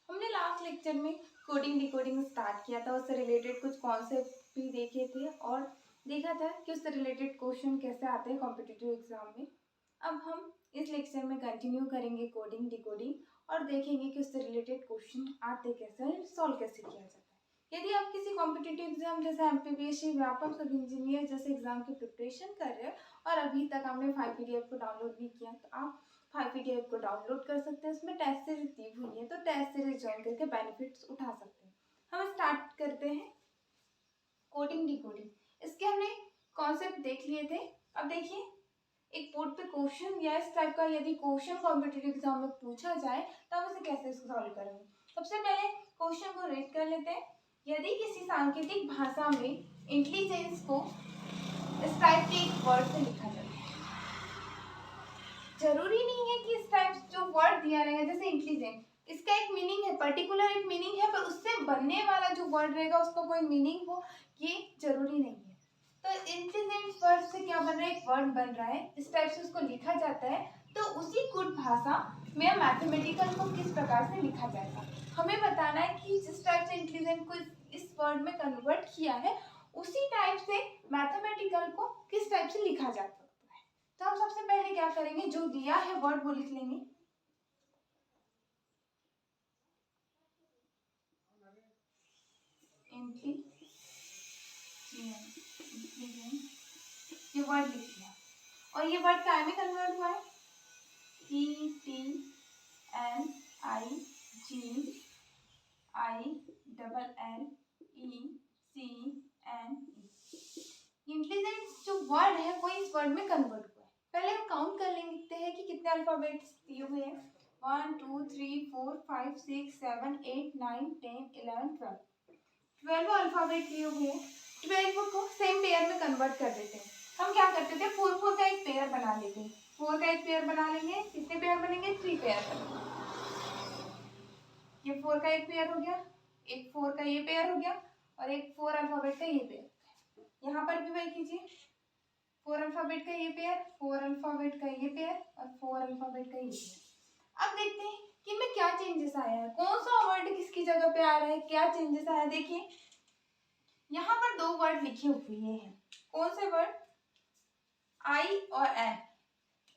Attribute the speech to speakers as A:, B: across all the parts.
A: हमने last lecture में coding decoding start किया था, उससे रिलेटेड कुछ कॉन्सेप्ट भी देखे थे और देखा था कि उससे रिलेटेड क्वेश्चन कैसे आते हैं कॉम्पिटिटिव एग्जाम में। अब हम इस लेक्चर में कंटिन्यू करेंगे कोडिंग डिकोडिंग और देखेंगे कि उससे रिलेटेड क्वेश्चन आते कैसे हैं, सॉल्व कैसे किया जाता है। यदि आप किसी कॉम्पिटिटिव एग्जाम जैसे एमपीपीएससी, व्यापक सब इंजीनियर जैसे एग्जाम की प्रिपरेशन कर रहे हैं और अभी तक आपने 5 पीडीएफ को डाउनलोड नहीं किया, तो आप 5 पीडीएफ को डाउनलोड कर सकते हैं। उसमें टेस्ट सीरीज दी हुई है, तो टेस्ट सीरीज ज्वाइन करके बेनिफिट्स उठा सकते हैं। हम स्टार्ट करते हैं कोडिंग डिकोडिंग। इसके हमने कॉन्सेप्ट देख लिए थे। अब देखिए, एक बोर्ड पे क्वेश्चन या इस टाइप का यदि क्वेश्चन कॉम्पिटिटिव एग्जाम में पूछा जाए तो हम इसे कैसे सॉल्व करेंगे। सबसे पहले क्वेश्चन को रीड कर लेते हैं। यदि किसी सांकेतिक भाषा में इंटेलिजेंस को इस टाइप के एक वर्ड से लिखा जाए, जरूरी नहीं है कि इस टाइप जो वर्ड दिया रहेगा जैसे इंटेलिजेंट, इसका एक मीनिंग है, पर्टिकुलर एक मीनिंग है, पर उससे बनने वाला जो वर्ड रहेगा उसका कोई मीनिंग हो, ये जरूरी नहीं है। तो इंटेलिजेंट वर्ड से क्या बन रहा है, एक वर्ड बन रहा है, इस टाइप से उसको लिखा जाता है। तो उसी गुड भाषा में मैथमेटिकल को किस प्रकार से लिखा जाएगा, हमें बताना है कि जिस टाइप से इंटेलिजेंट को इस वर्ड में कन्वर्ट किया है उसी टाइप से मैथमेटिकल को किस टाइप से लिखा जा सकता है। तो हम सबसे पहले क्या करेंगे, जो दिया है वर्ड वो लिख लेंगे। ये वर्ड लिख लिया और ये वर्ड काय में कन्वर्ट हुआ है, ETNIGILLENT। इंटेलिजेंट जो वर्ड है वो इस वर्ड में कन्वर्ट हुआ है। पहले हम काउंट कर लेते हैं कि कितने अल्फाबेट्स दिए हुए हैं। 1 2 3 4 5 6 7 8 9 10 11 12 अल्फाबेट दिए हुए हैं। 12 को सेम पेयर में कन्वर्ट कर देते हैं। हम क्या करते थे, 4 4 का एक पेयर बना लेते हैं। 4 का एक पेयर बना लेंगे, कितने पेयर बनेंगे, 3 पेयर बनेंगे। ये 4 का एक पेयर हो गया, एक 4 का ये पेयर हो गया और एक 4 अल्फाबेट का ये पेयर। यहाँ पर भी वही कीजिए, 4 अल्फाबेट का ये पेयर, 4 अल्फाबेट का ये पेयर और 4 अल्फाबेट का ये पेयर। अब देखते हैं कि इनमें क्या चेंजेस आया है, कौन सा वर्ड किसकी जगह पे आ रहा है, क्या चेंजेस आया है। देखिए यहाँ पर 2 वर्ड लिखे हुए हैं, कौन से वर्ड, आई और एन।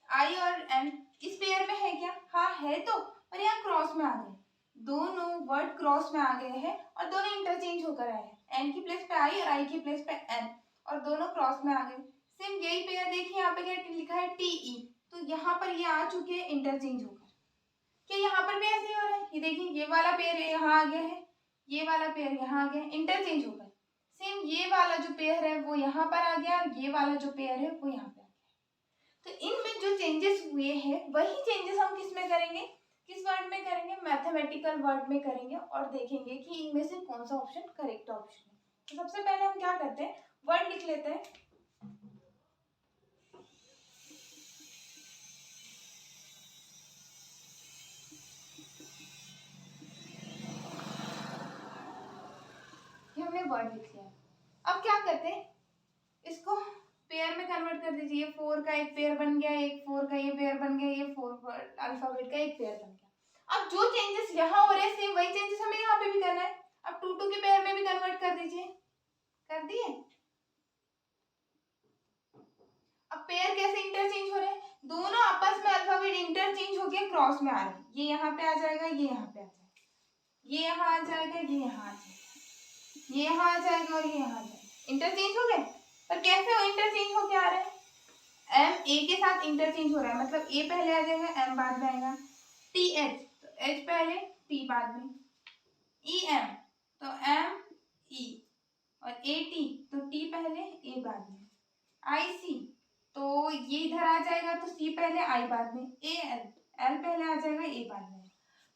A: आई और एन इस पेयर में है क्या, हाँ है, तो और यहाँ क्रॉस में आ गए, दोनों वर्ड क्रॉस में आ गए हैं और दोनों इंटरचेंज होकर आए हैं। एन की प्लेस पे आई और आई की प्लेस पे एन और दोनों क्रॉस में आ गए। सेम यही पेयर देखिए, यहाँ पे क्या लिखा है, TE, तो यहाँ पर ये आ चुके हैं इंटरचेंज होकर। क्या यहाँ पर भी ऐसे ही हो रहा है, ये देखिए ये वाला पेयर यहाँ आ गया है, ये वाला पेयर यहाँ आ गया, इंटरचेंज होकर। सेम ये वाला जो पेयर है वो यहाँ पर आ गया और ये वाला जो पेयर है वो यहाँ पे आ गया। तो इनमें जो चेंजेस हुए हैं वही चेंजेस हम किस में करेंगे, किस वर्ड में करेंगे, मैथमेटिकल वर्ड में करेंगे और देखेंगे कि इनमें से कौन सा ऑप्शन करेक्ट ऑप्शन है। तो सबसे पहले हम क्या करते हैं, वर्ड लिख लेते हैं। हमने वर्ड लिख लिया। अब क्या करते हैं, इसको पेयर में कन्वर्ट कर दीजिए। 4 का एक पेयर बन गया, एक 4 का ये पेयर बन गया, ये 4 अल्फाबेट का एक पेयर बन गया। अब जो चेंजेस यहाँ हो रहे हैं सेम वही चेंजेस हमें यहाँ पे भी करना है। अब 2 2 के पेयर में भी कन्वर्ट कर दीजिए, कर दिए। अब पेयर कैसे इंटरचेंज हो रहे हैं, दोनों आपस में अल्फाबेट इंटरचेंज होके क्रॉस में आ रहे हैं। ये यहाँ पे आ जाएगा, ये यहाँ पे आ जाएगा, ये यहाँ आ जाएगा, ये यहाँ आ जाएगा, ये यहाँ आ जाएगा और ये यहाँ आ जाएगा। इंटरचेंज हो गए, पर कैसे हो इंटरचेंज होके आ रहे हैं, एम ए के साथ इंटरचेंज हो रहा है, मतलब ए पहले आ जाएगा, एम बाद में आएगा। टी एच तो एच पहले, टी बाद में। ई एम तो एम ई और ए टी तो टी पहले, ए बाद में। आई सी तो ये इधर आ जाएगा, तो सी पहले, आई बाद में। ए एल एल पहले आ जाएगा, ए बाद में।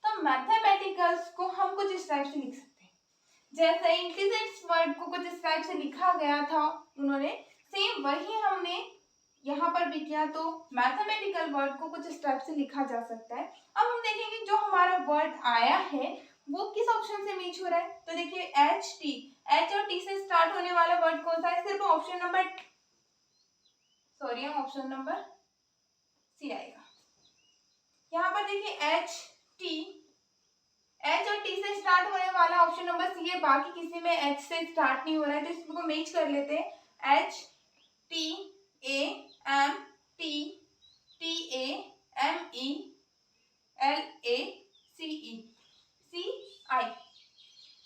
A: तो मैथमेटिकल्स को हम कुछ इस टाइप से लिख सकते हैं, जैसे इंटेलिजेंस वर्ड को कुछ इस टाइप से लिखा गया था उन्होंने, सेम वही हमने यहाँ पर भी किया। तो मैथमेटिकल वर्ड को कुछ इस टाइप से लिखा जा सकता है। अब हम देखेंगे जो हमारा वर्ड आया है वो किस ऑप्शन से मैच हो रहा है। तो देखिए एच टी, एच और टी से स्टार्ट होने वाला वर्ड कौन सा है, सिर्फ option number option number C आएगा। यहाँ पर देखिए एच टी, एच स्टार्ट होने वाला ऑप्शन नंबर सी है, बाकी किसी में एच से स्टार्ट नहीं हो रहा है, तो इसको मैच कर लेते हैं। H T A M T T A M E L A C E C I.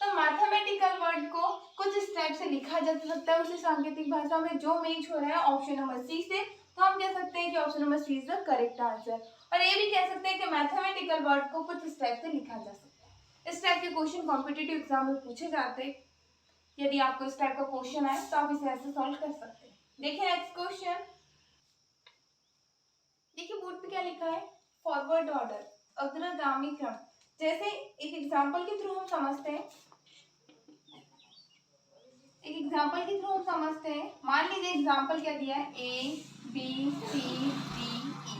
A: तो मैथमेटिकल वर्ड को कुछ इस टाइप से लिखा जा सकता है उसी सांकेतिक भाषा में जो मैच हो रहा है ऑप्शन नंबर सी से, तो हम कह सकते हैं कि option number C is the correct answer. और ये भी कह सकते हैं कि मैथमेटिकल वर्ड को कुछ इस टाइप से लिखा जा सकता है। इस टाइप के क्वेश्चन कॉम्पिटिटिव एग्जाम में पूछे जाते हैं। यदि आपको इस टाइप का क्वेश्चन आए तो आप इसे ऐसे सॉल्व कर सकते हैं। देखिए नेक्स्ट क्वेश्चन, देखिए बोर्ड पे क्या लिखा है, फॉरवर्ड ऑर्डर, अग्रगामी क्रम। जैसे एक एग्जांपल के थ्रू हम समझते हैं, मान लीजिए एग्जांपल क्या दिया है, ए बी सी डी ई,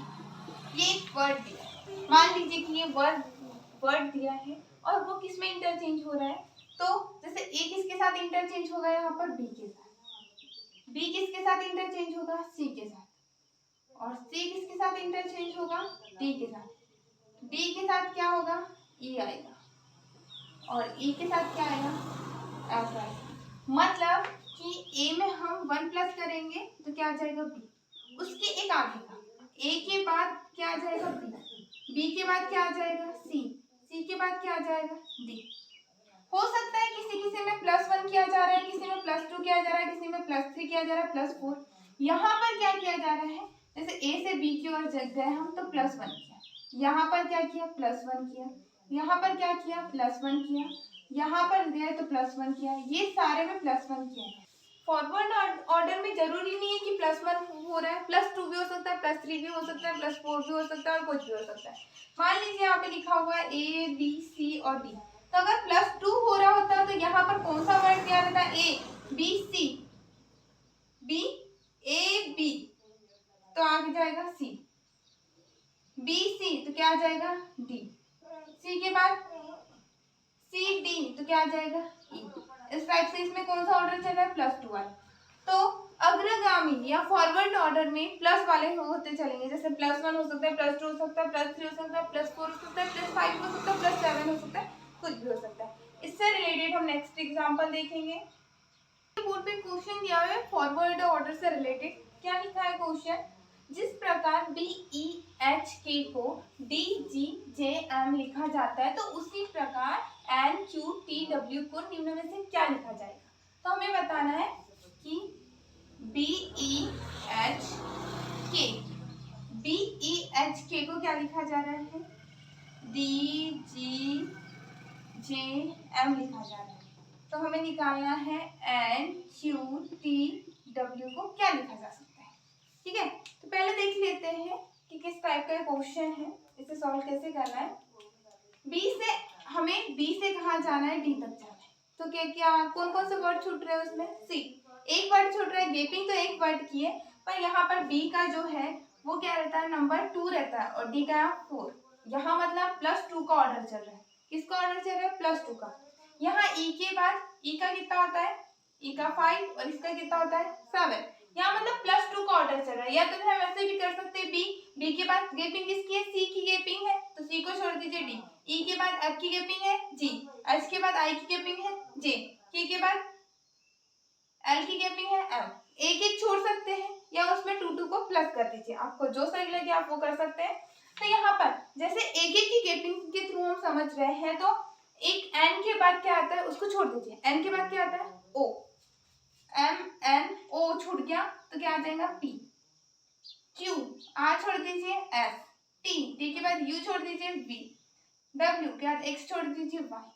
A: ये एक वर्ड दिया है। मान लीजिए कि ये वर्ड दिया है और वो किस में इंटरचेंज हो रहा है, तो जैसे ए किसके साथ इंटरचेंज होगा, यहाँ पर बी के साथ, बी किसके साथ इंटरचेंज होगा, सी के साथ, और सी किसके साथ इंटरचेंज होगा, डी के साथ, डी के साथ क्या होगा, ई आएगा, और ई के साथ क्या आएगा, एफ आएगा। मतलब कि ए में हम 1 प्लस करेंगे तो क्या आ जाएगा बी, उसके एक आगे का, ए के बाद क्या आ जाएगा बी, बी के बाद क्या आ जाएगा सी, सी के बाद क्या आ जाएगा डी। हो सकता है किसी में +1 किया जा रहा है, किसी में +2 किया जा रहा है, किसी में +3 किया जा रहा है, +4। यहाँ पर क्या किया जा रहा है, जैसे ए से बी की ओर गए हम तो +1 किया, यहाँ पर क्या किया +1 किया, यहाँ पर क्या किया +1 किया, यहाँ पर गए तो +1 किया, ये सारे में +1 किया है। फॉरवर्ड ऑर्डर में जरूरी नहीं है कि +1 हो रहा है, +2 भी हो सकता है, +3 भी हो सकता है, +4 भी हो सकता है, और कुछ भी हो सकता है। मान लीजिए यहाँ पे लिखा हुआ है ए बी सी और डी, तो अगर +2 हो रहा होता तो यहाँ पर कौन सा वर्ड दिया रहता, A B C, B A B तो आगे जाएगा सी, बी सी तो क्या आ जाएगा डी, सी के बाद सी डी तो क्या आ जाएगा ई। इस टाइप से इसमें कौन सा ऑर्डर चल रहा है, +2 वाला। तो अग्रगामी या फॉरवर्ड ऑर्डर में प्लस वाले होते चलेंगे, जैसे +1 हो सकता है, +2 हो सकता है, +3 हो सकता है, +4 हो सकता है, +5 हो सकता है, +7 हो सकता है, कुछ भी हो सकता है। इससे रिलेटेड हम नेक्स्ट एग्जांपल देखेंगे। बोर्ड पे क्वेश्चन दिया हुआ है फॉरवर्ड ऑर्डर से रिलेटेड, क्या लिखा है क्वेश्चन, जिस प्रकार BEHK को DGJM लिखा जाता है तो उसी प्रकार NQTW को निम्न में से क्या लिखा जाएगा। तो हमें बताना है कि BEHK को क्या लिखा जा रहा है, DGJM लिखा जा रहा है। तो हमें निकालना है NQTW को क्या लिखा जा सकता है। ठीक है, तो पहले देख लेते हैं कि किस टाइप का क्वेश्चन है, इसे सॉल्व कैसे करना है। हमें बी से कहाँ जाना है, डी तक जाना है। तो क्या कौन कौन से वर्ड छूट रहे हैं उसमें, सी एक वर्ड छूट रहा है, गेपिंग तो एक वर्ड की है, पर यहाँ पर बी का जो है वो क्या रहता है, नंबर 2 रहता है, और डी का 4। यहाँ मतलब +2 का ऑर्डर चल रहा है, किसका ऑर्डर चल रहा है, +2 का। यहाँ ई के बाद ई का कितना होता है, ई का 5, और इसका कितना होता है 7। यहाँ मतलब +2 का ऑर्डर चल रहा है, या तो हम ऐसे भी कर सकते हैं, बी के बाद गेपिंग किसकी है, सी की गेपिंग है, तो सी को छोड़ दीजिए, डी, ई के बाद एफ की गेपिंग है, जी, एच के बाद आई की गेपिंग है, जे, के के बाद एल की गेपिंग है, एम। एक एक छोड़ सकते हैं या उसमें 2 को प्लस कर दीजिए, आपको जो सही लगे आप वो कर सकते हैं। तो यहाँ पर जैसे एक एक की गेपिंग के थ्रू हम समझ रहे हैं, तो एक एन के बाद क्या आता है उसको छोड़ दीजिए, एन के बाद क्या आता है ओ, एम एन ओ छूट गया तो क्या आ जाएगा पी, क्यू आर छोड़ दीजिए, एस, टी टी के बाद यू छोड़ दीजिए, वी, डब्ल्यू के बाद एक्स छोड़ दीजिए, वाई।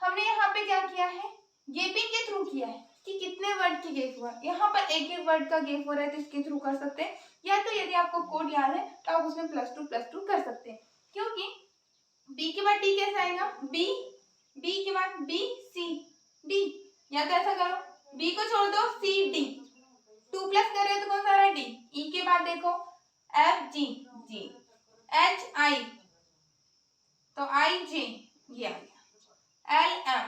A: हमने यहाँ पे क्या किया है, गेपिंग के थ्रू किया है कि कितने वर्ड की गेप हुआ, यहाँ पर एक एक वर्ड का गेप हो रहा है तो इसके थ्रू कर सकते हैं, या तो यदि आपको कोड याद है तो आप उसमें +2 कर सकते हैं, क्योंकि बी के बाद डी कैसे आएगा, बी, बी के बाद बी सी डी, या तो ऐसा करो बी को छोड़ दो, सी डी, 2 प्लस कर रहे हो तो कौन सा आ रहा है डी, ई के बाद देखो एफ जी, जी एच आई तो आई जे, ये आ गया, एल एम।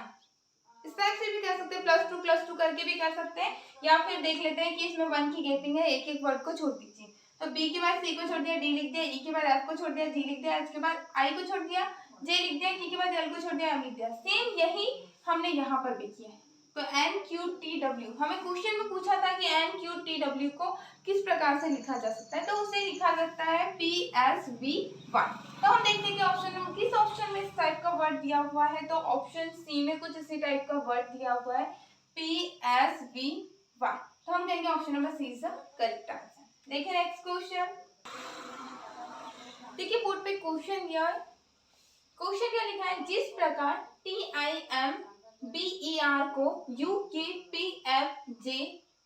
A: इस टाइप से भी कर सकते हैं, +2 करके भी कर सकते हैं, या फिर देख लेते हैं कि इसमें 1 की गेपिंग है, एक एक वर्ड को छोड़ दीजिए, तो बी के बाद सी को छोड़ दिया, डी लिख दिया, ई के बाद एफ को छोड़ दिया, जी लिख दिया, एच के बाद आई को छोड़ दिया, जे लिख दिया, की के बाद एल को छोड़ दिया, एम लिख दिया। सेम यही हमने यहाँ पर भी किया है। तो एन क्यू टी डब्ल्यू, हमें क्वेश्चन में पूछा था कि एन क्यू टी डब्ल्यू को किस प्रकार से लिखा जा सकता है, तो उसे लिखा जाता है पी एस वी वाई। तो हम देखते हैं कि ऑप्शन में किस ऑप्शन में इस टाइप का वर्ड दिया हुआ है, तो ऑप्शन सी में कुछ इसी टाइप का वर्ड दिया हुआ है पी एस वी वाई। तो हम कहेंगे option number C is the correct answer. देखिए नेक्स्ट क्वेश्चन। देखिए बोर्ड पे क्वेश्चन दिया है, क्वेश्चन क्या लिखा है, जिस प्रकार T I M B E R को U K P F J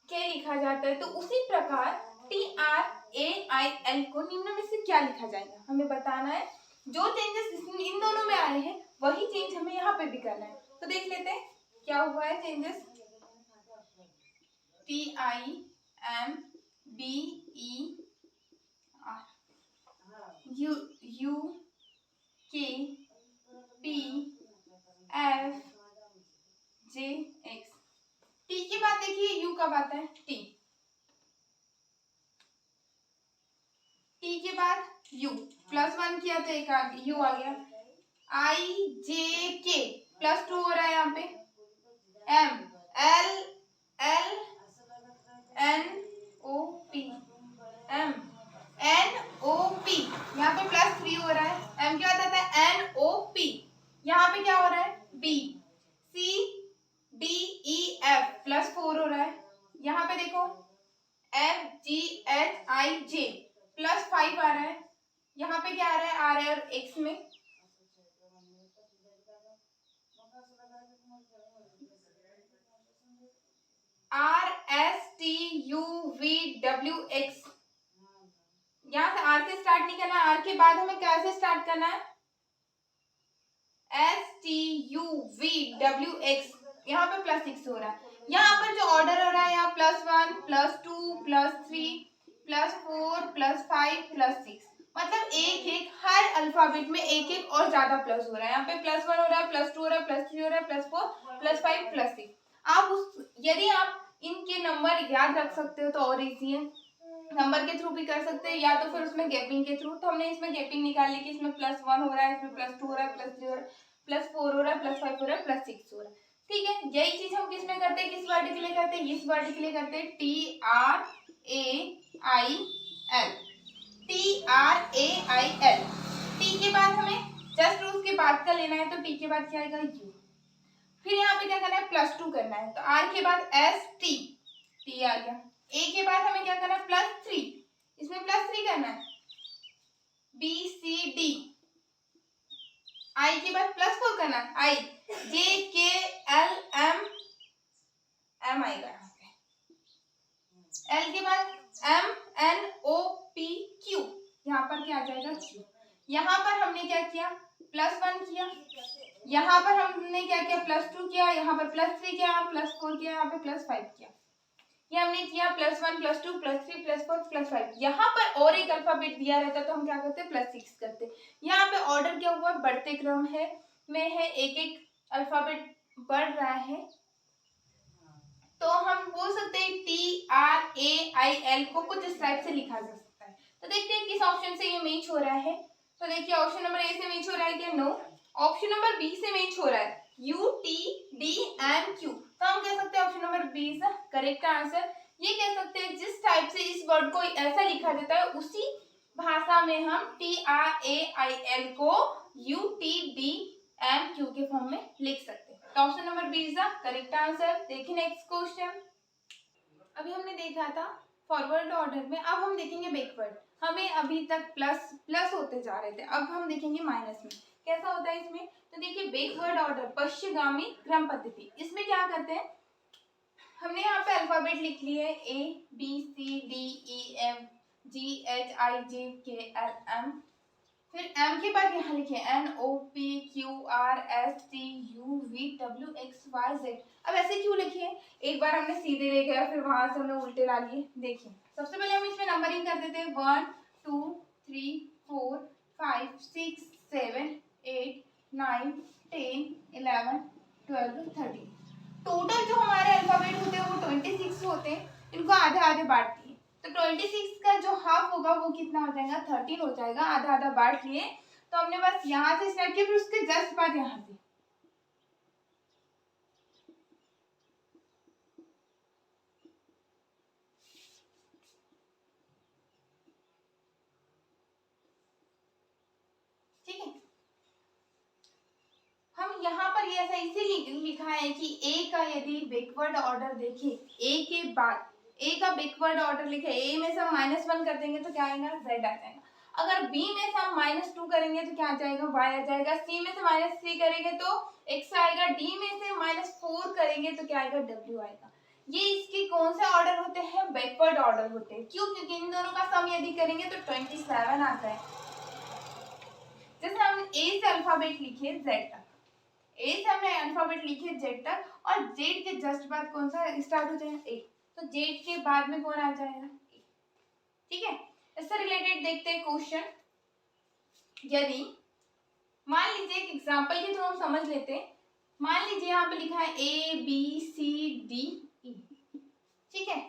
A: K लिखा जाता है, तो उसी प्रकार T R A I L को निम्न में से क्या लिखा जाएगा, हमें बताना है। जो चेंजेस इन दोनों में आए हैं वही चेंज हमें यहाँ पे भी करना है। तो देख लेते हैं क्या हुआ है changes. T I M B E R U U K P F J X. T के बाद देखिए यू कब आता है, टी के बाद यू +1 किया तो एक यू आ गया। आई जे के +2 हो रहा है यहाँ पे। M L L N O P M N O P यहाँ पे +3 हो रहा है। एम क्या होता है, एन ओ पी। यहाँ पे क्या हो रहा है, B C D E F +4 हो रहा है। यहाँ पे देखो एफ जी एच आई जे +5 आ रहा है। यहाँ पे क्या आ रहा है, आर है और एक्स में are S T U V W x. यहाँ से आर से स्टार्ट नहीं करना, आर के बाद हमें क्या से स्टार्ट करना है, S T U V W x. यहाँ पे +6 हो रहा है। यहाँ पर जो ऑर्डर हो रहा है, यहाँ +1 +2 +3 +4 +5 +6, मतलब एक एक हर अल्फाबेट में एक एक और ज्यादा प्लस हो रहा है। यहाँ पे +1 हो रहा है, +2 हो रहा है, +3 हो रहा है, +4 +5 +6। आप उस यदि आप इनके नंबर याद रख सकते हो तो और इजी है, नंबर के थ्रू भी कर सकते हैं या तो फिर उसमें गैपिंग के थ्रू। तो हमने इसमें गैपिंग निकाल ली कि इसमें +1 हो रहा है, इसमें +2 हो रहा है, +3 हो रहा है, +4 हो रहा है, +5 हो रहा है, +6 हो रहा है। ठीक है, यही चीज हम किस में करते हैं, किस वर्ड के लिए करते हैं, इस वर्ड के लिए करते हैं T R A I L. T R A I L. T के बाद हमें जस्ट उसके बाद का लेना है, तो टी के बाद क्या आएगा, यू। फिर यहाँ पे क्या करना है, +2 करना है, तो आर के बाद एस टी, टी आ गया। ए के बाद हमें क्या करना है, +3, इसमें +3 करना है, बी सी डी। आई के बाद +4 करना है, आई J K L M M आएगा यहाँ पे। एल के बाद M N O P Q, यहाँ पर क्या आ जाएगा, क्यू। यहाँ पर हमने क्या किया, +1 किया, यहाँ पर हमने क्या किया, +2 किया, यहाँ पर +3 किया, +4 किया, यहाँ पे +5 किया। ये हमने किया +1 +2 +3 +4 +5। यहाँ पर और एक अल्फाबेट दिया रहता तो हम क्या करते, +6 करते। यहाँ पे ऑर्डर क्या हुआ, बढ़ते क्रम है में है, एक एक अल्फाबेट बढ़ रहा है, तो हम बोल सकते हैं T R A I L को कुछ इस टाइप से लिखा जा सकता है। तो देखते हैं किस ऑप्शन से ये मैच हो रहा है। तो देखिए ऑप्शन नंबर ए से मैच हो रहा है क्या, नो। ऑप्शन नंबर बी से मैच हो रहा है, U T D M Q. तो हम कह सकते हैं option number B is the correct answer. ये कह सकते हैं जिस टाइप से इस वर्ड को ऐसा लिखा जाता है उसी भाषा में हम T R A I L को U T D M Q K form में लिख सकते हैं। तो option number B is the correct answer. देखिए नेक्स्ट क्वेश्चन। अभी हमने देखा था फॉरवर्ड ऑर्डर में, अब हम देखेंगे बैकवर्ड। हमें अभी तक प्लस प्लस होते जा रहे थे, अब हम देखेंगे माइनस में कैसा होता है इसमें। तो देखिए बैकवर्ड ऑर्डर, पश्चिमगामी क्रम पद्धति, इसमें क्या करते हैं, हमने यहाँ पे अल्फाबेट लिख लिए है, A B C D E F G H I J K L M. फिर एम के बाद यहाँ लिखे N O P Q R S T U V W X Y Z. अब ऐसे क्यों लिखे, एक बार हमने सीधे लिखे फिर वहां से हमने उल्टे ला लिए। देखिए सबसे पहले हम इसमें नंबरिंग कर देते हैं, 1 2 3 4 5 6 7 8 9 10 11 12 13। टोटल जो हमारे अल्फाबेट होते हैं वो 26 होते हैं, इनको आधे आधे बांट दिए, तो 26 का जो हाफ होगा वो कितना हो जाएगा, 13 हो जाएगा। आधा आधा बांट लिए तो हमने बस यहाँ से स्टार्ट किया, फिर उसके जस्ट बाद यहाँ से। ठीक है, हम यहाँ पर ये ऐसा इसीलिए लिखा है कि ए का यदि बैकवर्ड ऑर्डर देखें, ए के बाद ए का बैकवर्ड ऑर्डर लिखे, ए में से हम -1 कर देंगे तो क्या आएगा, z आ जाएगा। अगर b में से हम -2 करेंगे तो क्या आ जाएगा, y आ जाएगा। c में से -3 करेंगे तो x आएगा। d में से -4 करेंगे तो क्या आएगा, w आएगा। ये इसके कौन से ऑर्डर होते हैं, बैकवर्ड ऑर्डर होते हैं। क्यों, क्योंकि इन दोनों का सम यदि करेंगे तो 27 आता है। जैसे हम a से अल्फाबेट लिखे z तक, ए से हमने अल्फाबेट लिखे जेड तक, और जेड के जस्ट बाद कौन सा स्टार्ट हो जाएगा, ए, तो जेड के बाद में कौन आ जाएगा, ए। ठीक है, इससे रिलेटेड देखते हैं क्वेश्चन। यदि मान लीजिए एक एग्जांपल के थ्रू हम समझ लेते हैं। मान लीजिए यहाँ पे लिखा है ए बी सी डी ई, ठीक है।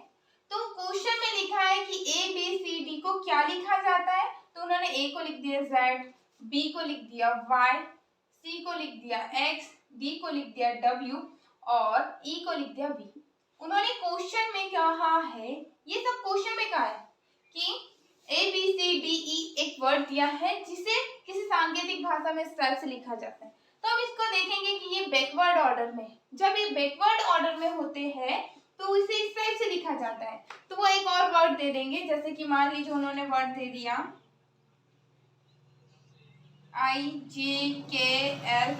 A: तो क्वेश्चन में लिखा है कि ए बी सी डी को क्या लिखा जाता है, तो उन्होंने ए को लिख दिया जेड, बी को लिख दिया वाई, सी को लिख दिया x, डी को लिख दिया w और ई को लिख दिया b। उन्होंने क्वेश्चन में कहा है, ये सब क्वेश्चन में कहा है कि ए बी सी डी ई एक वर्ड दिया है जिसे किसी सांकेतिक भाषा में इस तरह से लिखा जाता है। तो हम इसको देखेंगे कि ये बैकवर्ड ऑर्डर में, जब ये बैकवर्ड ऑर्डर में होते हैं तो इसे इस टाइप से लिखा जाता है। तो वो एक और वर्ड दे देंगे, जैसे कि मान लीजिए उन्होंने वर्ड दे दिया IJKLM,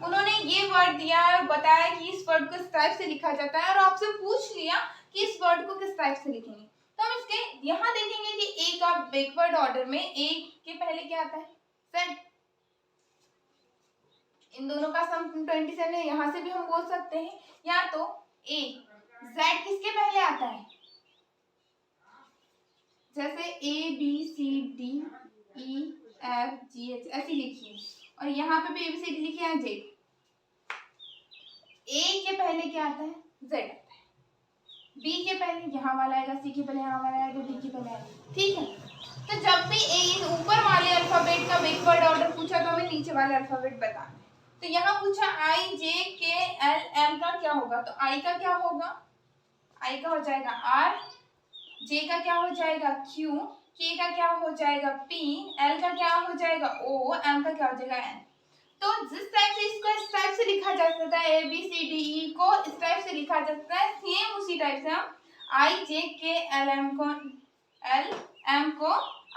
A: उन्होंने ये वर्ड दिया है, बताया कि इस वर्ड को इस टाइप से लिखा जाता है, और आपसे पूछ लिया कि इस वर्ड को किस टाइप से लिखेंगे। तो हम इसके यहाँ देखेंगे कि ए का बैकवर्ड ऑर्डर में ए के पहले क्या आता है, z। इन दोनों का सम 27 है, यहाँ से भी हम बोल सकते हैं, या तो ए z किसके पहले आता है, जैसे ABCDEFGH ऐसे लिखिए, और यहाँ पे भी ABCD लिखे हैं Z। A के पहले क्या आता है, Z आता है। B के पहले यहाँ वाला आएगा, C के पहले यहाँ वाला आएगा, D के पहले आएगा। ठीक है, तो जब भी ऊपर वाले अल्फाबेट का बैकवर्ड ऑर्डर पूछा तो हमें नीचे वाले अल्फाबेट बताना है। तो यहाँ पूछा IJKLM का क्या होगा, तो I का क्या होगा, I का हो जाएगा R, J का क्या हो जाएगा Q, K का क्या हो जाएगा P, L का क्या हो जाएगा O, M का क्या हो जाएगा N। तो जिस टाइप से इसको इस टाइप से लिखा जा सकता है, A B C D E को इस टाइप से लिखा जा सकता है, सेम उसी टाइप से हम I J K L M को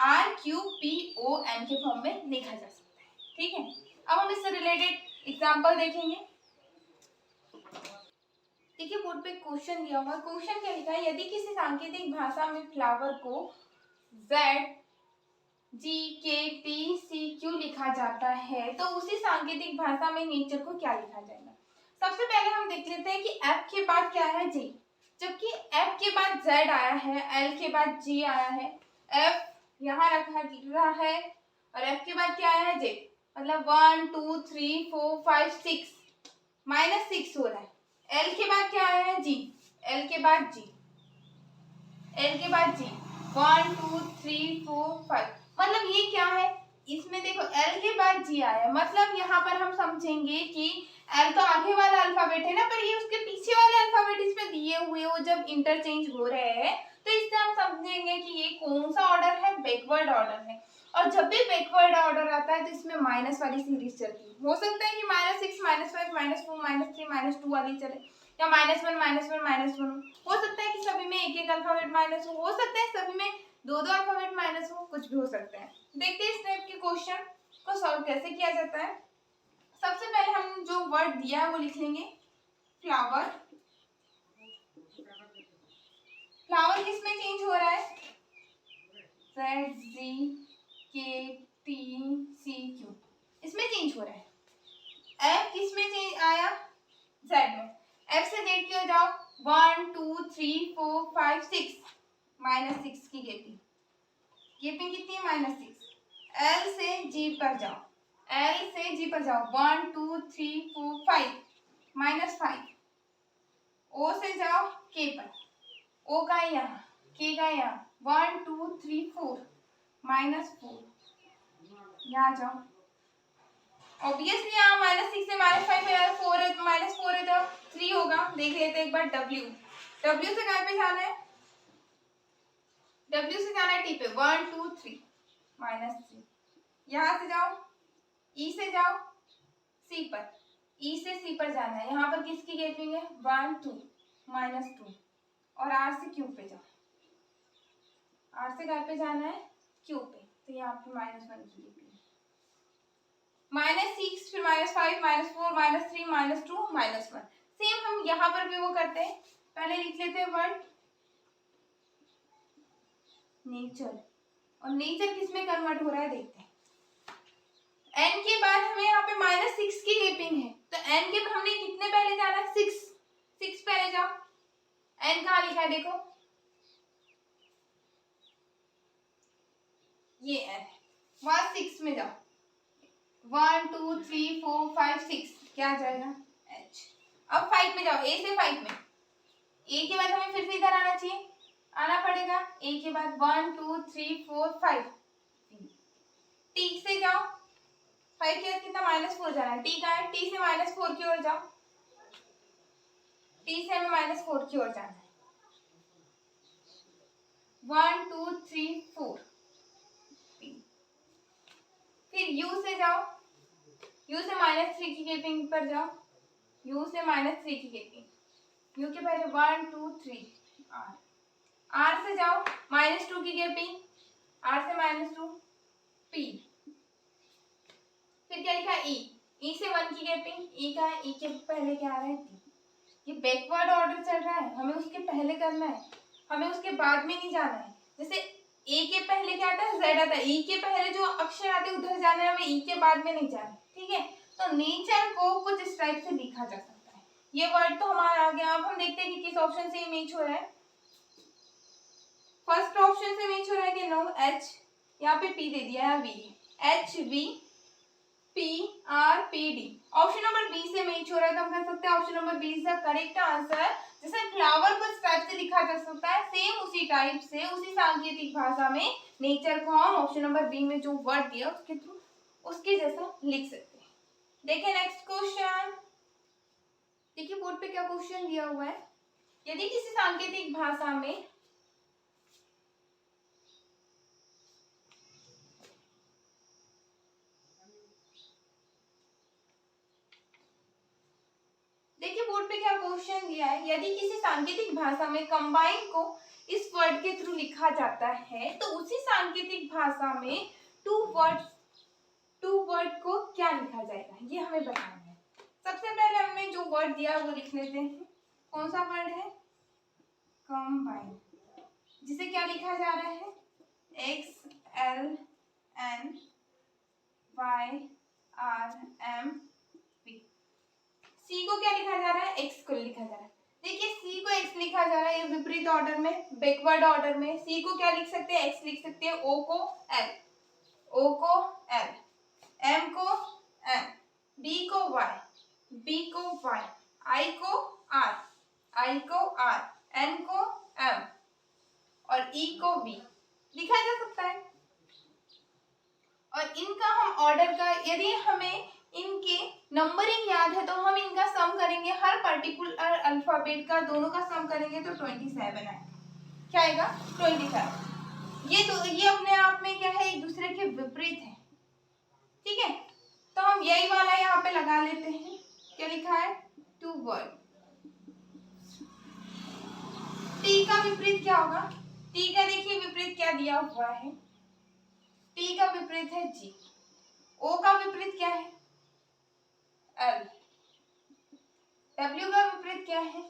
A: R Q P O N के फॉर्म में लिखा जा सकता है। ठीक है, अब हम इससे रिलेटेड एग्जाम्पल देखेंगे। देखिए बोर्ड पे क्वेश्चन दिया हुआ, क्वेश्चन क्या लिखा है, यदि किसी सांकेतिक भाषा में फ्लावर को Z G K T C Q लिखा जाता है तो उसी सांकेतिक भाषा में नेचर को क्या लिखा जाएगा। सबसे पहले हम देख लेते हैं कि F के बाद क्या है, G, जबकि F के बाद Z आया है, L के बाद G आया है, F यहाँ रहा है और F के बाद क्या आया है, J, मतलब 1 2 3 4 5 6 -6 हो रहा है। L के बाद क्या आया है, G, L के बाद G, L के बाद G, 1 2 3 4 5, मतलब ये क्या है, इसमें देखो L के बाद G आया, मतलब यहाँ पर हम समझेंगे कि L तो आगे वाला अल्फाबेट है ना, पर ये उसके पीछे वाले अल्फाबेट इसमें दिए हुए वो जब इंटरचेंज हो रहे हैं तो इससे हम समझेंगे कि ये कौन सा ऑर्डर है, बैकवर्ड ऑर्डर है। और जब भी बैकवर्ड ऑर्डर आता है तो इसमें माइनस वाली सीरीज चलती है। हो सकता है कि -6 -5 -4 -3 -2 वाली चले, या -1 -1 -1 हो सकता है कि सभी में एक एक अल्फाबेट माइनस हो सकता है सभी में दो दो अल्फाबेट माइनस हो, कुछ भी हो सकता है। देखते हैं इस टाइप के क्वेश्चन को सॉल्व कैसे किया जाता है। सबसे पहले हम जो वर्ड दिया है वो लिख लेंगे, फ्लावर। फ्लावर किस में चेंज हो रहा है, Z G K T C Q, इसमें चेंज हो रहा है। F किस में चेंज आया, Z में, F से Z की हो जाओ, 1 2 3 4 5 6, -6 की गेपिंग कितनी है, -6। L से G पर जाओ, L से G पर जाओ, 1 2 3 4 5, -5। O से जाओ K पर, O का है यहाँ, K का है यहाँ, 1 2 3 4, -4। यहाँ जाओ, ऑब्वियसली यहाँ -6 से -5 है, 4 है, -4 है तो 3 होगा। देख लेते एक बार W से कहाँ पे जाना है, W से जाना है T पे, 1 2 3 -3। यहाँ से जाओ E से जाओ C पर, E से C पर जाना है। यहाँ पर किसकी गैपिंग है, 1 2 -2 और R से Q पे जाओ, R से कहाँ पे जाना है, Q पे, तो यहाँ पे -1 की गैपिंग, -6 फिर -5 -4 -3 -2 -1। सेम हम यहाँ पर भी वो करते हैं। पहले लिख लेते हैं वर्ड नेचर, और नेचर किस में कन्वर्ट हो रहा है देखते हैं। n के बाद हमें यहाँ पे -6 की गैपिंग है, तो n के हमने कितने पहले जाना है, 6 पहले जाओ। n कहाँ लिखा है देखो, ये n है, वहां 6 में जाओ, 1 2 3 4 5 6, क्या आ जाएगा h। अब 5 में जाओ, a से 5 में, a के बाद हमें फिर से इधर आना चाहिए, आना पड़ेगा, a के बाद 1 2 3 4 5, t से जाओ, 5 के बाद कितना -4 जाना है, t का है, t से -4 की ओर जाओ, t से हमें -4 की ओर जाना है, 1 2 3 4, फिर u से जाओ, u से -3 की गैपिंग पर जाओ, u से -3 की गैपिंग, u के पहले 1 2 3 r से जाओ, -2 की गैपिंग, r से -2 p, फिर क्या लिखा e से 1 की गैपिंग, e का है, e के पहले क्या आ रहा है t। ये बैकवर्ड ऑर्डर चल रहा है, हमें उसके पहले करना है, हमें उसके बाद में नहीं जाना है। जैसे a के पहले क्या आता है, z आता है, e के पहले जो अक्षर आते हैं उधर जाना है, हमें e के बाद में नहीं जाना है, ठीक है। तो नेचर को कुछ इस टाइप से लिखा जा सकता है। ये वर्ड तो हमारा आ गया। अब हम देखते हैं कि किस ऑप्शन से मैच हो रहा है। फर्स्ट ऑप्शन से मैच हो रहा है कि नो, h, यहाँ पे p दे दिया है, v, h v p r p d, option number B से मैच हो रहा है, तो हम कह सकते हैं option number B is the correct answer. जैसे फ्लावर को इस टाइप से लिखा जा सकता है, सेम उसी टाइप से, उसी सांकेतिक भाषा में नेचर को हम ऑप्शन नंबर बी में जो वर्ड दिया उसके थ्रू उसके जैसा लिख सकते हैं। देखिए नेक्स्ट क्वेश्चन, देखिए बोर्ड पे क्या क्वेश्चन दिया हुआ है। यदि किसी सांकेतिक भाषा में देखिए बोर्ड पे क्या क्वेश्चन दिया है, यदि किसी सांकेतिक भाषा में कंबाइन को इस वर्ड के थ्रू लिखा जाता है तो उसी सांकेतिक भाषा में टू वर्ड को क्या लिखा जाएगा, ये हमें बताना है। सबसे पहले हमें जो वर्ड दिया है वो लिख लेते हैं। कौन सा वर्ड है, कंबाइन, जिसे क्या लिखा जा रहा है, x l n y r m p। c को क्या लिखा जा रहा है, x को लिखा जा रहा है। देखिए c को x लिखा जा रहा है, ये विपरीत ऑर्डर में, बैकवर्ड ऑर्डर में। c को क्या लिख सकते हैं, x लिख सकते हैं, o को l, o को l, m को n, b को y, b को y, i को r, i को r, n को m और e को v लिखा जा सकता है। और इनका हम ऑर्डर का, यदि हमें इनके नंबरिंग याद है तो हम इनका सम करेंगे, हर पर्टिकुलर अल्फाबेट का दोनों का सम करेंगे तो 27 आएगा। क्या आएगा, 27। ये अपने आप में क्या है, एक दूसरे के विपरीत है, ठीक है। तो हम यही वाला यहाँ पे लगा लेते हैं। क्या लिखा है, टू वर्ड। टी का विपरीत क्या होगा, टी का देखिए विपरीत क्या दिया हुआ है, टी का विपरीत है जी, ओ का विपरीत क्या है, एल, डब्ल्यू का विपरीत क्या है,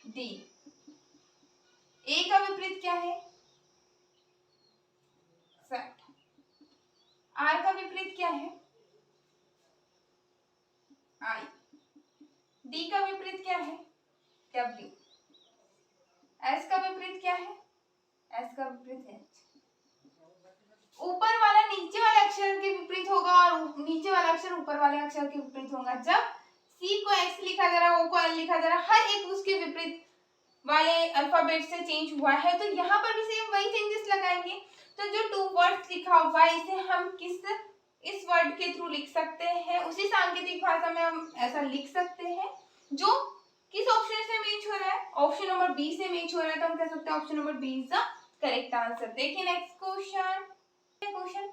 A: डी, ए का विपरीत क्या है, सेट, आर का विपरीत क्या है, आई, डी का विपरीत क्या है, डब्ल्यू, एस का विपरीत क्या है, एस का विपरीत एच। ऊपर वाला नीचे वाले अक्षर के विपरीत होगा और नीचे वाला अक्षर ऊपर वाले अक्षर के विपरीत होगा। जब सी को एक्स लिखा जा रहा है, ओ को एल लिखा जा रहा है, हर एक उसके विपरीत वाले अल्फाबेट से चेंज हुआ है, तो यहाँ पर भी सेम वही चेंजेस लगाएंगे। तो जो टू वर्ड्स लिखा हुआ है इसे हम किस इस वर्ड के थ्रू लिख सकते हैं, उसी सांकेतिक भाषा में हम ऐसा लिख सकते हैं जो किस ऑप्शन से मैच हो रहा है, ऑप्शन नंबर बी से मैच हो रहा है, तो हम कह सकते हैं option number B is the correct answer. देखिए नेक्स्ट क्वेश्चन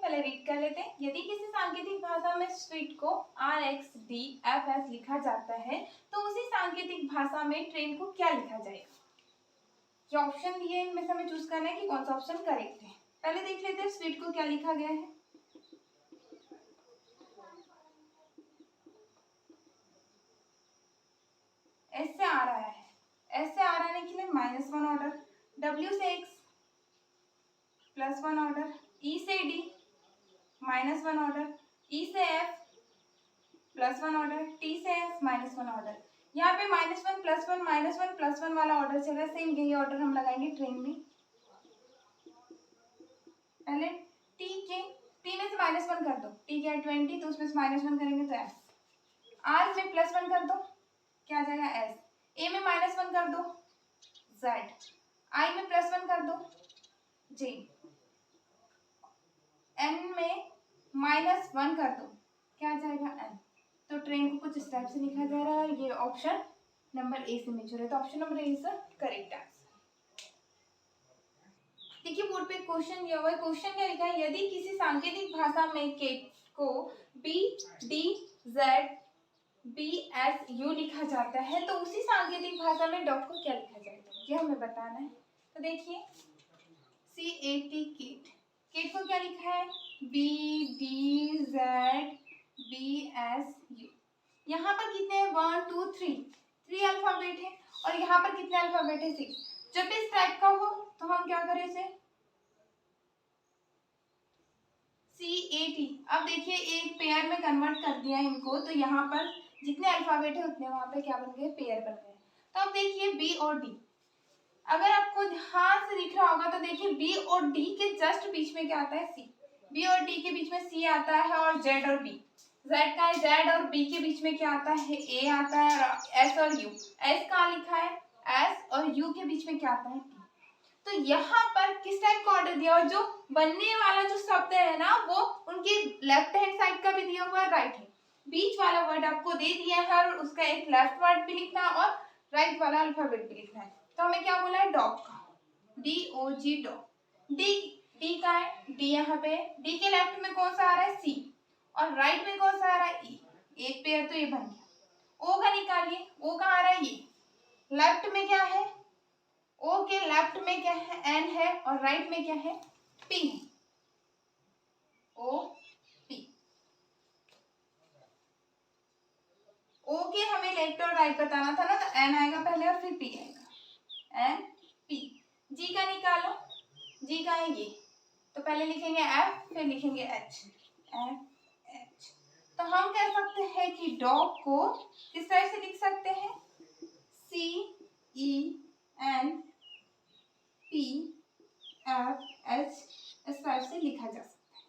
A: पहले रीड कर लेते हैं। यदि किसी सांकेतिक भाषा में स्पीड को RxD लिखा जाता है तो उसी सांकेतिक भाषा में ट्रेन को क्या लिखा जाएगा? ये ऑप्शन दिए, इनमें से हमें चूज करना है कि कौन सा ऑप्शन करेक्ट है। पहले देख लेते हैं स्पीड को क्या लिखा गया है। एस से आ रहा है, एस से आ रहा है के लिए -1 ऑर्डर, W से X +1 ऑर्डर, E से D -1 ऑर्डर, E से F +1 ऑर्डर, T से S -1 ऑर्डर। यहाँ पे -1 +1 -1 +1 वाला ऑर्डर चल रहा है, सेम यही ऑर्डर हम लगाएंगे ट्रेन में। पहले T में से -1 कर दो, T क्या है 20, तो उसमें से -1 करेंगे तो S। R में +1 कर दो, क्या आ जाएगा S। A में -1 कर दो Z, I में +1 कर दो J, N में -1 कर दो, क्या आ जाएगा N। तो ट्रेन को कुछ इस टाइप से लिखा जा रहा है। ये ऑप्शन नंबर ए से मैच हो रहा है, तो option number A is the correct answer. देखिए बोर्ड पे क्वेश्चन दिया हुआ है, क्वेश्चन क्या लिखा है, यदि किसी सांकेतिक भाषा में के को BDZBSU लिखा जाता है तो उसी सांकेतिक भाषा में डॉग को क्या लिखा जाएगा, ये हमें बताना है। तो देखिए CAT केट को क्या लिखा है BDZBSU। यहाँ पर कितने हैं 1 2 3 अल्फाबेट है और यहाँ पर कितने अल्फाबेट है 6। जब इस टाइप का हो तो हम क्या करें इसे CAT। अब देखिए एक पेयर में कन्वर्ट कर दिया इनको, तो यहाँ पर जितने अल्फाबेट है उतने वहां पे क्या बन गए, पेयर बन गए। तो अब देखिए B और D, अगर आपको ध्यान से दिख रहा होगा तो देखिए B और D के जस्ट बीच में क्या आता है C, B और D के बीच में C आता है और Z और B, Z का है Z और B के बीच में क्या आता है A आता है और S और U, S कहाँ लिखा है S और U के बीच में क्या आता है T। तो यहाँ पर किस टाइप का ऑर्डर दिया हुआ, जो बनने वाला जो शब्द है ना वो उनकी लेफ्ट हैंड साइड का भी दिया हुआ है, राइट है, बीच वाला वर्ड आपको दे दिया है और उसका एक लेफ्ट वर्ड भी लिखना है और राइट वाला अल्फाबेट भी लिखना है। तो हमें क्या बोला है डॉग का, DOG डॉग। डी का है डी, यहाँ पे डी के लेफ्ट में कौन सा आ रहा है C और राइट में कौन सा आ रहा है E, एक पेयर तो ये बन गया। O का निकालिए, O कहाँ आ रहा है ये, लेफ्ट में क्या है O के लेफ्ट में क्या है N है और राइट में क्या है P है, O P। O के हमें लेफ्ट और राइट बताना था ना, तो N आएगा पहले और फिर P आएगा, N P। G का निकालो, G का है ये, तो पहले लिखेंगे F फिर लिखेंगे H, F H। तो हम कह सकते हैं कि डॉग को किस तरह से लिख सकते हैं CEN PFH, इस टाइप से लिखा जा सकता है।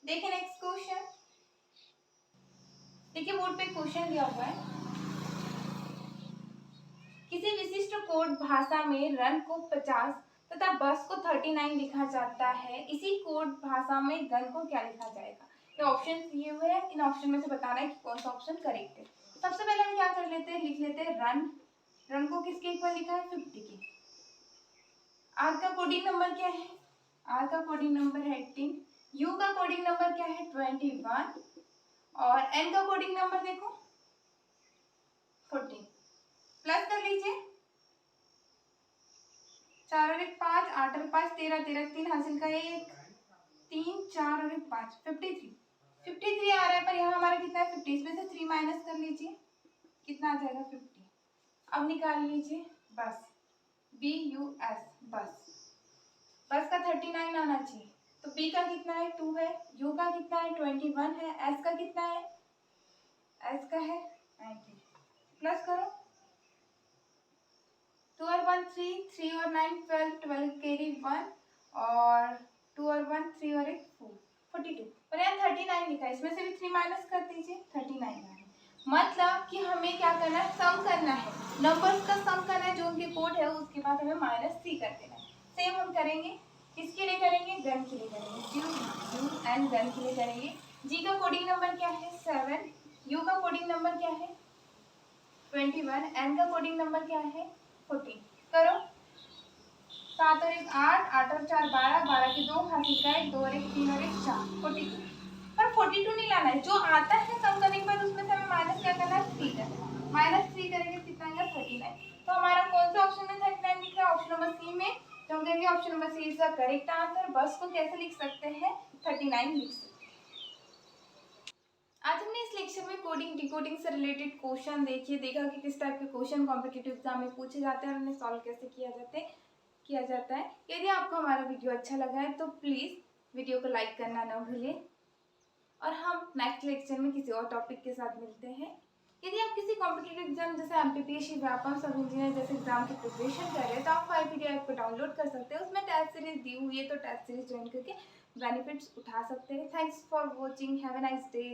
A: देखिए नेक्स्ट क्वेश्चन, देखिए बोर्ड पे क्वेश्चन दिया हुआ है, किसी विशिष्ट कोड भाषा में रन को 50 तथा बस को 39 लिखा जाता है, इसी कोड भाषा में गन को क्या लिखा जाएगा। ये ऑप्शन दिए हुए हैं, इन ऑप्शन में से बताना है कि कौन सा ऑप्शन करेक्ट है। सबसे पहले हम क्या कर लेते हैं, लिख लेते हैं रन। रन को किसके इक्वल लिखा है 50 के। आर का कोडिंग नंबर क्या है, आर का कोडिंग नंबर है 18, यू का कोडिंग नंबर क्या है 21 और एन का कोडिंग नंबर देखो 14। प्लस कर लीजिए, 4 और 1 5, 8 और 5 13, 13 3 हासिल का 1 3 4 और 1 5, 53 आ रहा है, पर यहाँ हमारा कितना है 50, इसमें से 3 माइनस कर लीजिए, कितना आ जाएगा 50। अब निकाल लीजिए बस, BUS बस, बस का 39 आना चाहिए, तो B का कितना है 2 है, U का कितना है 21 है, S का कितना है, S का है 19। प्लस करो, 2 और 1 3, 3 और 9 12, 12 कैरी 1 और 2 और 1 3 और 1 4, 42। पर यहाँ 39 लिखा है, इसमें से भी 3 माइनस कर दीजिए, 39 आ रहा है। मतलब कि हमें क्या करना है, सम करना है, नंबर्स का सम करना है, जो उनके कोड है उसके बाद हमें -3 कर देना है। सेम हम करेंगे, किसके लिए करेंगे? गन के लिए करेंगे। ड्यू एंड गन के लिए करेंगे। जी का कोडिंग नंबर क्या है? 7। यू का कोडिंग नंबर क्या है? 21। एन का कोडिंग नंबर क्या है? 14। करो। 7 और 1 8, 8 और 4 12, 12 के 2, हासिल का 1, 2 और 1 3 और 1 4, 42। पर 42 नहीं लाना है, जो आता है कम करने के बाद उसमें से हमें माइनस क्या करना है? 3 करना है। माइनस 3 करेंगे कितना आएगा? 39। तो हमारा कौन सा ऑप्शन में 39 दिख रहा है? ऑप्शन नंबर सी में। तो हम कहेंगे option number C is the correct answer. Bus को कैसे लिख सकते हैं? 39 लिख सकते हैं। आज हमने इस लेक्चर में कोडिंग डिकोडिंग से रिलेटेड क्वेश्चन देखा कि किस टाइप के क्वेश्चन कॉम्पिटिटिव एग्जाम में पूछे जाते हैं और उन्हें सॉल्व कैसे किया जाता है। यदि आपको हमारा वीडियो अच्छा लगा है तो प्लीज़ वीडियो को लाइक करना ना भूलें और हम नेक्स्ट लेक्चर में किसी और टॉपिक के साथ मिलते हैं। यदि आप किसी कॉम्पिटिटिव एग्जाम जैसे एमपीपीएससी, व्यापम, सब इंजीनियर जैसे एग्जाम की प्रिपरेशन कर रहे हैं तो आप 5 वीडियो ऐप को डाउनलोड कर सकते हैं। उसमें टेस्ट सीरीज दी हुई है, तो टेस्ट सीरीज ज्वाइन करके बेनिफिट्स उठा सकते हैं। Thanks for watching, have a nice day.